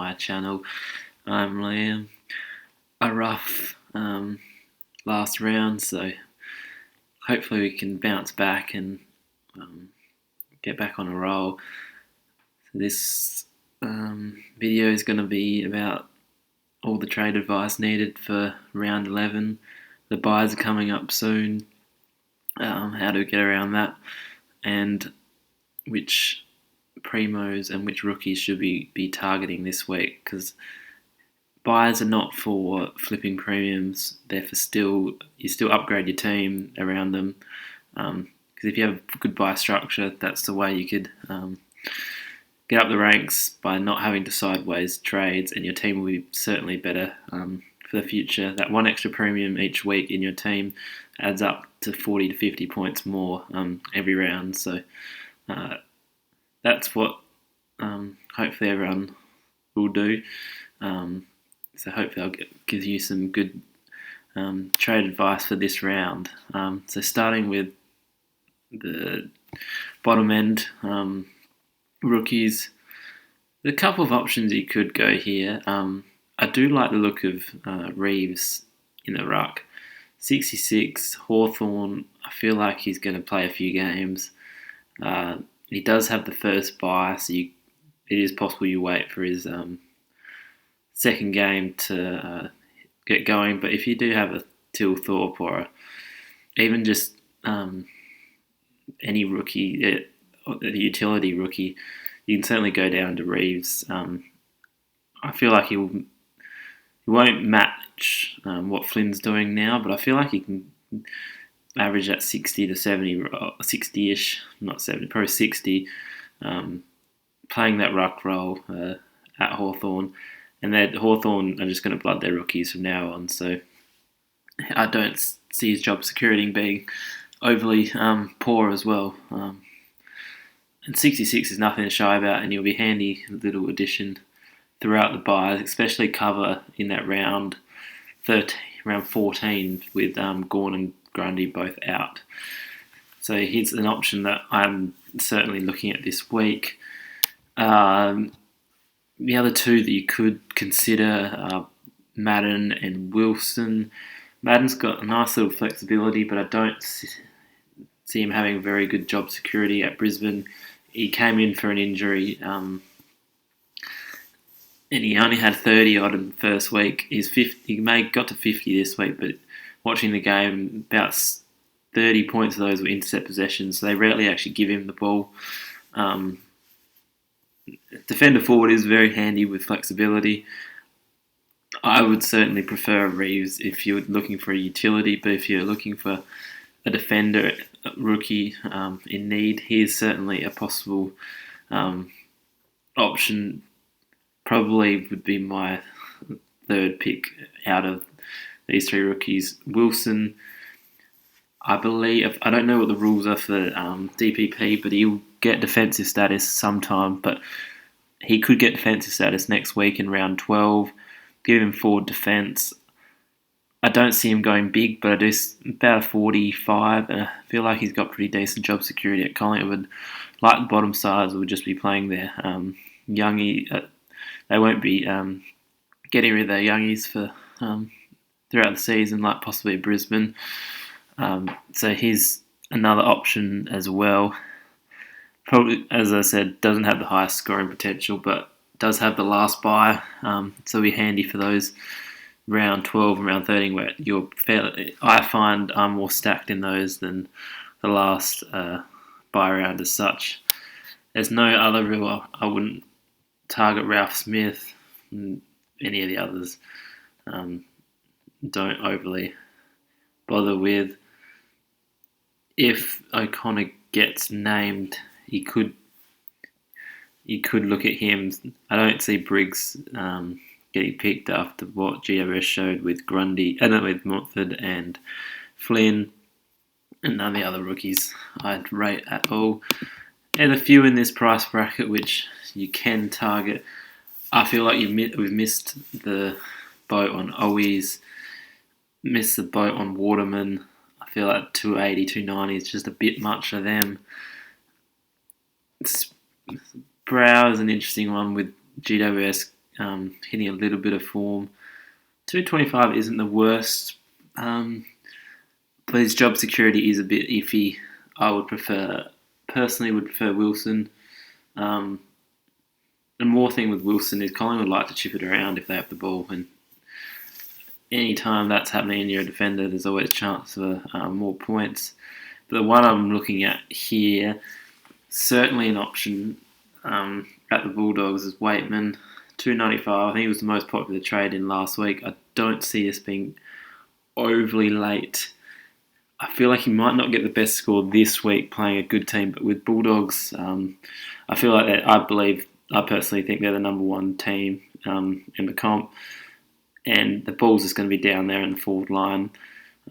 my channel. I'm Liam. A rough last round, so hopefully we can bounce back and get back on a roll. So this video is going to be about all the trade advice needed for round 11. The buys are coming up soon, how to get around that, and which primos and which rookies should be targeting this week, because buys are not for flipping premiums. They're for you still upgrade your team around them, because if you have good buy structure, that's the way you could get up the ranks by not having to sideways trades, and your team will be certainly better for the future. That one extra premium each week in your team adds up to 40 to 50 points more every round. So that's what hopefully everyone will do. So hopefully I'll give you some good trade advice for this round. So starting with the bottom end rookies, there's a couple of options you could go here. I do like the look of Reeves in the ruck. 66, Hawthorn, I feel like he's going to play a few games. He does have the first bye, so it is possible you wait for his second game to get going. But if you do have a Till Thorpe or even just any rookie, the utility rookie, you can certainly go down to Reeves. I feel like he won't match what Flynn's doing now, but I feel like he can average at 60 to 70, 60-ish, not 70, probably 60, playing that ruck role at Hawthorn. And that Hawthorn are just going to blood their rookies from now on, so I don't see his job security being overly poor as well. And 66 is nothing to shy about, and he'll be a handy little addition throughout the buys, especially cover in that round 14 with Gawn and Grundy both out. So he's an option that I'm certainly looking at this week. The other two that you could consider are Madden and Wilson. Madden's got a nice little flexibility, but I don't see him having very good job security at Brisbane. He came in for an injury, and he only had 30 odd in the first week. He got to 50 this week, but watching the game, about 30 points of those were intercept possessions, so they rarely actually give him the ball. Defender forward is very handy with flexibility. I would certainly prefer Reeves if you're looking for a utility, but if you're looking for a defender rookie in need, he is certainly a possible option. Probably would be my third pick out of these three rookies. Wilson, I believe, I don't know what the rules are for DPP, but he'll get defensive status sometime, but he could get defensive status next week in round 12. Give him forward defence. I don't see him going big, but I do about a 45, and I feel like he's got pretty decent job security at Collingwood. Like the bottom sides will just be playing their youngie. They won't be getting rid of their youngies for throughout the season, like possibly Brisbane. So he's another option as well. Probably, as I said, doesn't have the highest scoring potential, but does have the last buy. So it'll be handy for those round 12 and round 13 where I find I'm more stacked in those than the last buy round as such. There's no other real, I wouldn't target Ralph Smith and any of the others. Don't overly bother with. If O'Connor gets named, you could look at him. I don't see Briggs getting picked after what GWS showed with with Montford and Flynn, and none of the other rookies I'd rate at all. And a few in this price bracket which you can target. I feel like we've missed the boat on Owies, missed the boat on Waterman. I feel like 280, 290 is just a bit much for them. Brow is an interesting one with GWS hitting a little bit of form. 225 isn't the worst, but his job security is a bit iffy. I personally would prefer Wilson. The more thing with Wilson is Collingwood like to chip it around if they have the ball, and any time that's happening and you're a defender, there's always a chance for more points. But the one I'm looking at here, certainly an option at the Bulldogs is Waitman, 295. I think it was the most popular trade in last week. I don't see this being overly late. I feel like he might not get the best score this week playing a good team, but with Bulldogs, I feel like I personally think they're the number one team in the comp, and the ball's just going to be down there in the forward line.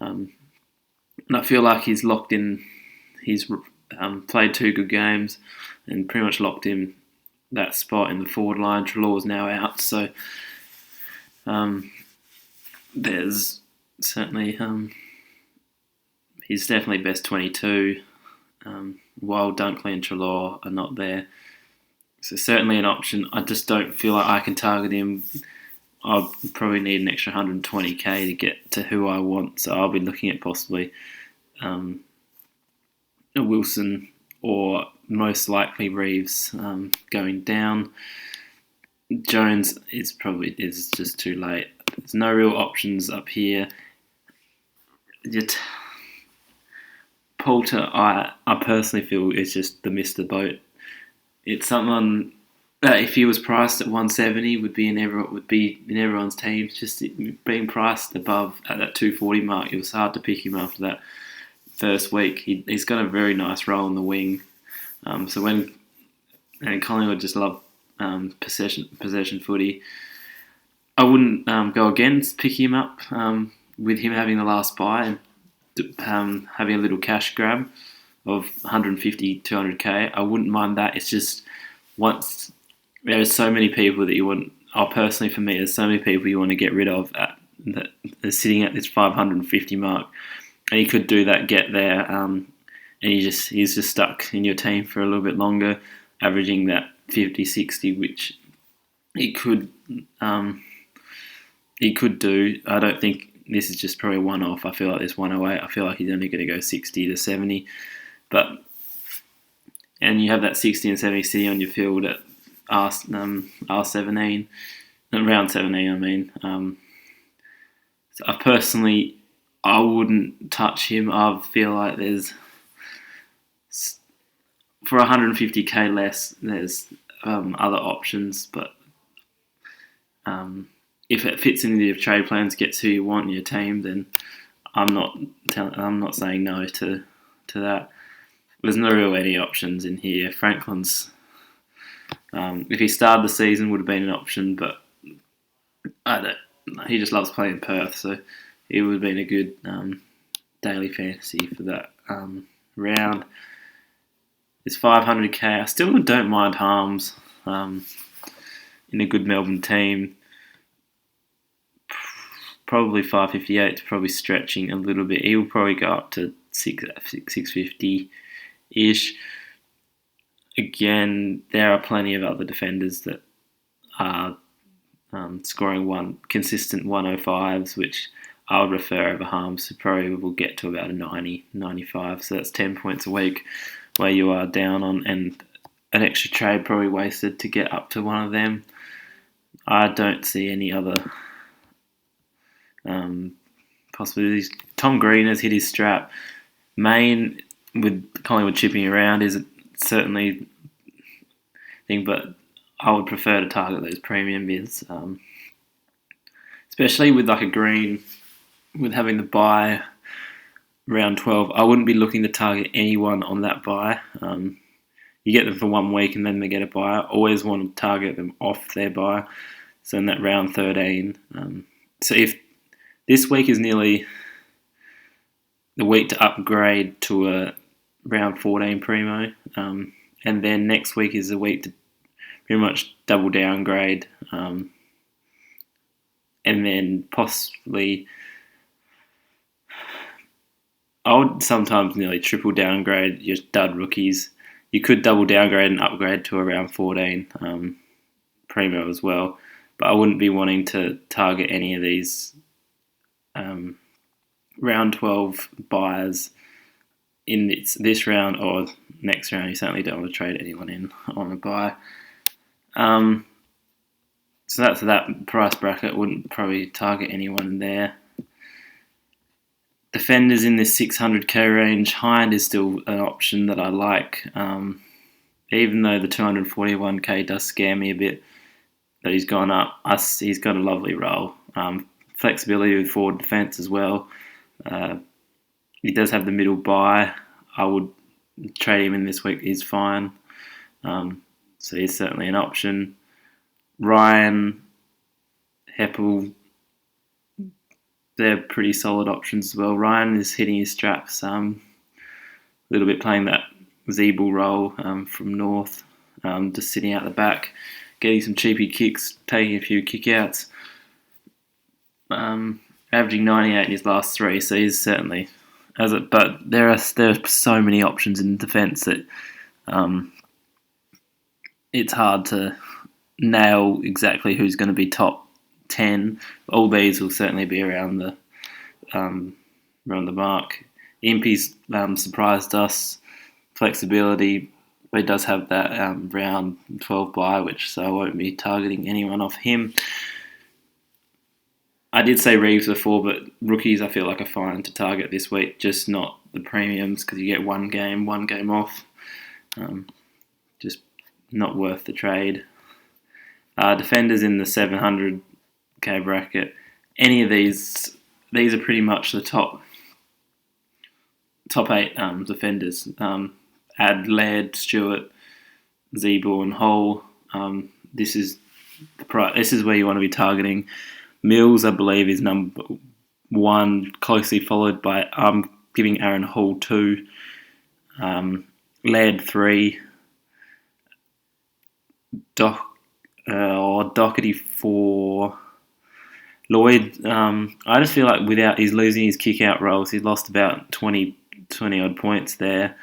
And I feel like he's locked in. He's played 2 good games and pretty much locked in that spot in the forward line. Treloar's now out, so there's certainly he's definitely best 22. While Dunkley and Treloar are not there, so certainly an option. I just don't feel like I can target him. I'll probably need an extra 120k to get to who I want, so I'll be looking at possibly a Wilson or most likely Reeves going down. Jones is just too late. There's no real options up here. Poulter, I personally feel is just the missed the boat. It's someone that if he was priced at 170 would be in everyone's team. Just being priced above at that 240 mark, it was hard to pick him after that first week. He's got a very nice role in the wing. So when Collingwood just love possession footy, I wouldn't go against picking him up with him having the last buy and having a little cash grab of 150, 200k. I wouldn't mind that. It's just once there are so many people that you want. Personally, for me, there's so many people you want to get rid of that are sitting at this 550 mark, and you could do that, get there, and he's just stuck in your team for a little bit longer, averaging that 50, 60, which he could do. I don't think this is just probably a one-off. I feel like there's 108. I feel like he's only going to go 60 to 70, and you have that 60 and 70 sitting on your field at R17, round 17. I mean, so I wouldn't touch him. I feel like there's for 150k less, there's other options, but if it fits into your trade plans, gets who you want in your team, then I'm not saying no to that. There's no real any options in here. Franklin's, if he started the season, would have been an option, but he just loves playing Perth, so it would have been a good daily fantasy for that round. It's 500k. I still don't mind Harms in a good Melbourne team. Probably 558 is probably stretching a little bit. He will probably go up to 650-ish. Again, there are plenty of other defenders that are scoring consistent 105s, which I would refer over Harms, who probably will get to about a 90, 95. So that's 10 points a week where you are down on, and an extra trade probably wasted to get up to one of them. I don't see any other possibilities. Tom Green has hit his strap. Main, with Collingwood chipping around, is certainly thing, but I would prefer to target those premium bids, especially with like a Green, with having the buy round 12. I wouldn't be looking to target anyone on that buy. You get them for 1 week and then they get a buy. I always want to target them off their buy. So in that round 13. So if this week is nearly the week to upgrade to a round 14 primo, and then next week is the week to pretty much double downgrade, and then possibly I would sometimes nearly triple downgrade your dud rookies. You could double downgrade and upgrade to around 14 primo as well. but I wouldn't be wanting to target any of these round 12 buyers in this round or next round. You certainly don't want to trade anyone in on a buy. So that's that price bracket. Wouldn't probably target anyone there. Defenders in this 600k range. Hind is still an option that I like, even though the 241k does scare me a bit. That he's gone up. He's got a lovely role. Flexibility with forward defence as well. He does have the middle buy. I would trade him in this week. He's fine. So he's certainly an option. Ryan, Heppel, they're pretty solid options as well. Ryan is hitting his straps, a little bit playing that Zeeble role from North, just sitting out the back, getting some cheapy kicks, taking a few kickouts, averaging 98 in his last three, so he's certainly but there are so many options in defence that it's hard to nail exactly who's going to be top 10. All these will certainly be around the mark. Impey's surprised us. Flexibility, but he does have that round 12 buy, so I won't be targeting anyone off him. I did say Reeves before, but rookies I feel like are fine to target this week, just not the premiums because you get one game off. Just not worth the trade. Defenders in the 700k bracket. Any of these are pretty much the top 8 defenders. Add Laird, Stewart, Zeeble, and Hole. This is where you want to be targeting. Mills, I believe, is number 1, closely followed by giving Aaron Hall 2, Laird 3, Doherty 4, Lloyd. I just feel like he's losing his kick-out roles. He's lost about 20 odd points there,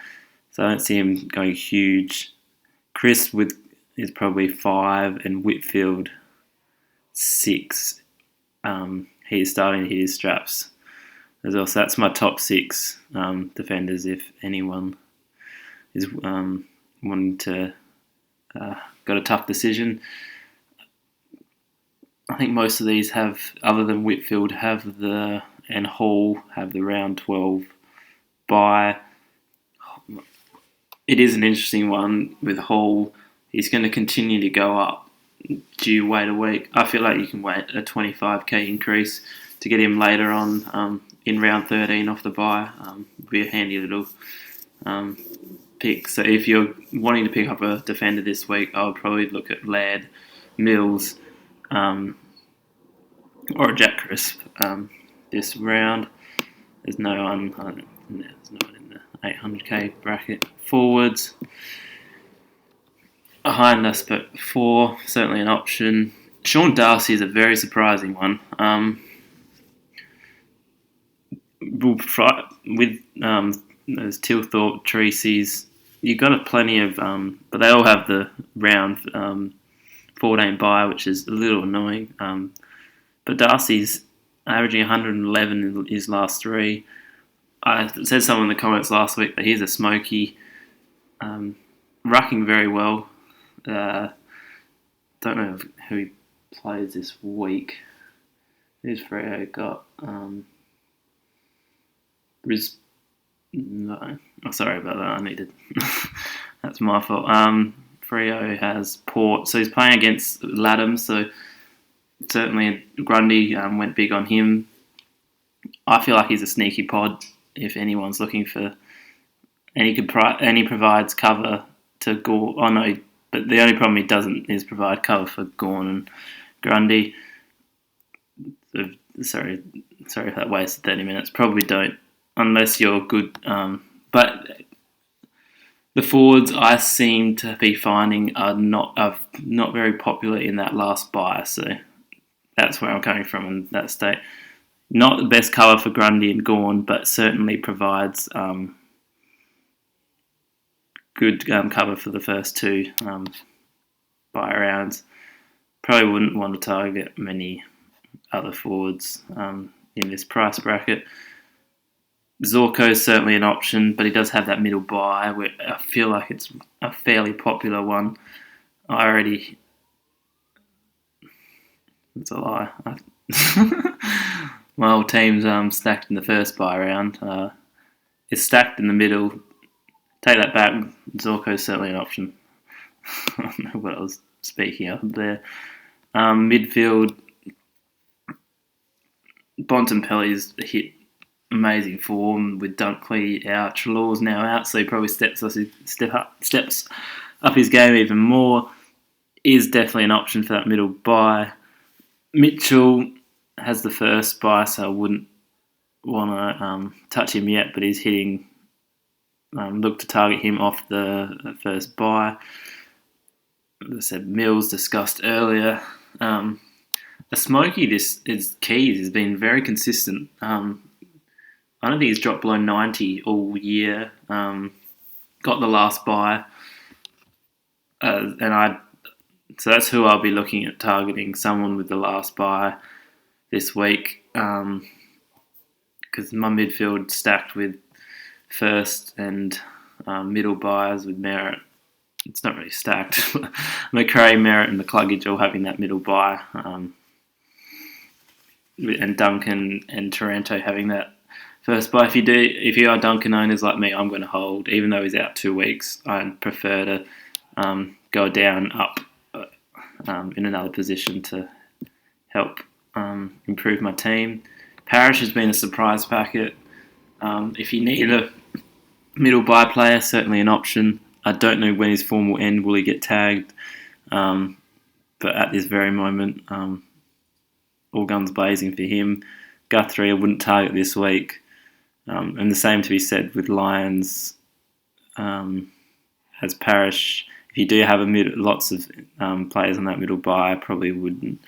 so I don't see him going huge. Chris is probably 5 and Whitfield 6. He's starting to hit his straps as well. So that's my top 6 defenders. If anyone is wanting to got a tough decision, I think most of these have, other than Whitfield, and Hall have the round 12 bye. It is an interesting one with Hall. He's going to continue to go up. Do you wait a week? I feel like you can wait a 25k increase to get him later on in round 13 off the bye. Would be a handy little pick. So if you're wanting to pick up a defender this week, I would probably look at Laird, Mills, or a Jack Crisp this round. There's no one in the 800k bracket. Forwards. Behind us, but 4, certainly an option. Sean Darcy is a very surprising one. With those Tilthorpe, Treacy's, you've got plenty of, but they all have the round 14 bye, which is a little annoying. But Darcy's averaging 111 in his last 3. I said someone in the comments last week that he's a smoky, rucking very well. Don't know who he plays this week. Who's Freo got? No. Oh, sorry about that. I needed. That's my fault. Freo has Port, so he's playing against Latham. So certainly Grundy went big on him. I feel like he's a sneaky pod if anyone's looking for. And he provides cover to Gore. Oh no. But the only problem he doesn't is provide cover for Gawn and Grundy. So, sorry if that wasted 30 minutes. Probably don't, unless you're good. But the forwards I seem to be finding are not very popular in that last bye. So that's where I'm coming from in that state. Not the best cover for Grundy and Gawn, but certainly provides good cover for the first 2 bye rounds. Probably wouldn't want to target many other forwards in this price bracket. Zorko is certainly an option, but he does have that middle buy, where I feel like it's a fairly popular one. It's a lie. My whole team's stacked in the first buy round. It's stacked in the middle. Take that back. Zorko is certainly an option. I don't know what I was speaking of there. Midfield, Bontempelli's hit amazing form with Dunkley out. Trelaw's now out, so he probably steps up his game even more. Is definitely an option for that middle buy. Mitchell has the first buy, so I wouldn't want to touch him yet, but he's hitting. Look to target him off the first buy. As I said, Mills discussed earlier. The Smokey, this is Keys, has been very consistent. I don't think he's dropped below 90 all year. Got the last buy, so that's who I'll be looking at targeting. Someone with the last buy this week, because my midfield stacked with first and middle buys with Merritt. It's not really stacked. McRae, Merritt, and McCluggage all having that middle buy, and Duncan and Taranto having that first buy. If you are Duncan owners like me, I'm going to hold, even though he's out 2 weeks. I prefer to go down up in another position to help improve my team. Parrish has been a surprise packet. If you need a middle buy player, certainly an option. I don't know when his form will end. Will he get tagged? But at this very moment, all guns blazing for him. Guthrie I wouldn't target this week. And the same to be said with Lions as Parrish. If you do have lots of players on that middle buy, I probably wouldn't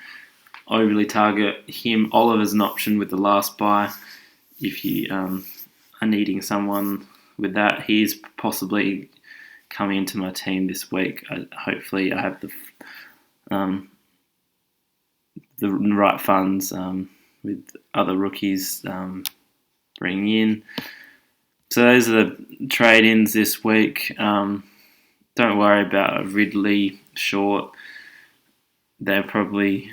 overly target him. Oliver's an option with the last buy. If you are needing someone with that, he's possibly coming into my team this week. Hopefully I have the right funds with other rookies bringing in. So those are the trade-ins this week. Don't worry about Ridley, Short. They're probably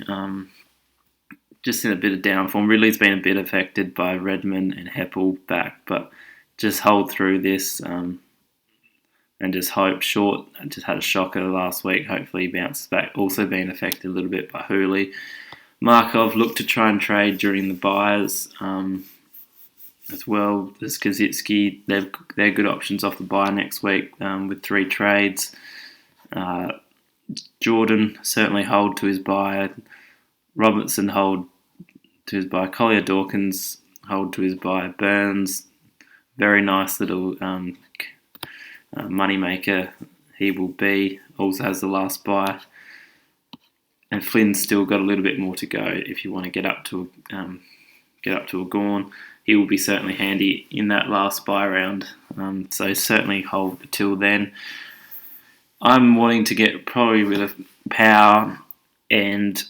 just in a bit of down form. Ridley's been a bit affected by Redmond and Heppel back, but just hold through this and just hope. Short just had a shocker last week. Hopefully he bounces back. Also being affected a little bit by Hooley. Markov looked to try and trade during the buys as well as Kazitsky. They're good options off the buy next week with 3 trades. Jordan certainly hold to his buy. Robertson hold to his buy. Collier Dawkins hold to his buy. Burns, very nice little money maker he will be. Also has the last buy. And Flynn's still got a little bit more to go if you want to get up to a Gawn. He will be certainly handy in that last buy round. So certainly hold till then. I'm wanting to get probably rid of Power and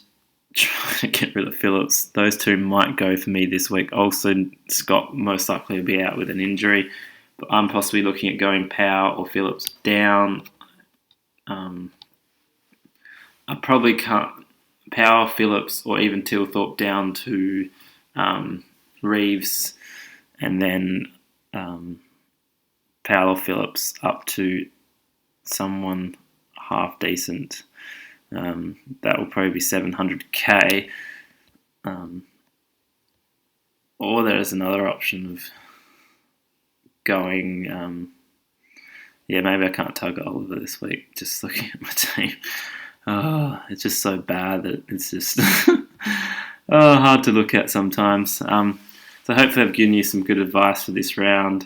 try to get rid of Phillips. Those two might go for me this week. Also, Scott most likely will be out with an injury. But I'm possibly looking at going Power or Phillips down. I probably can't Power, Phillips, or even Tilthorpe down to Reeves, and then Powell or Phillips up to someone half decent. That will probably be 700k. Or there is another option of going. Maybe I can't target Oliver this week. Just looking at my team. It's just so bad that it's just hard to look at sometimes. So hopefully I've given you some good advice for this round.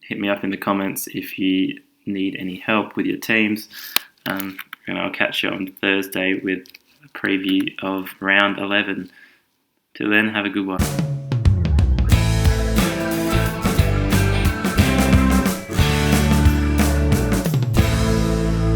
Hit me up in the comments if you need any help with your teams. And I'll catch you on Thursday with a preview of round 11. Till then, have a good one.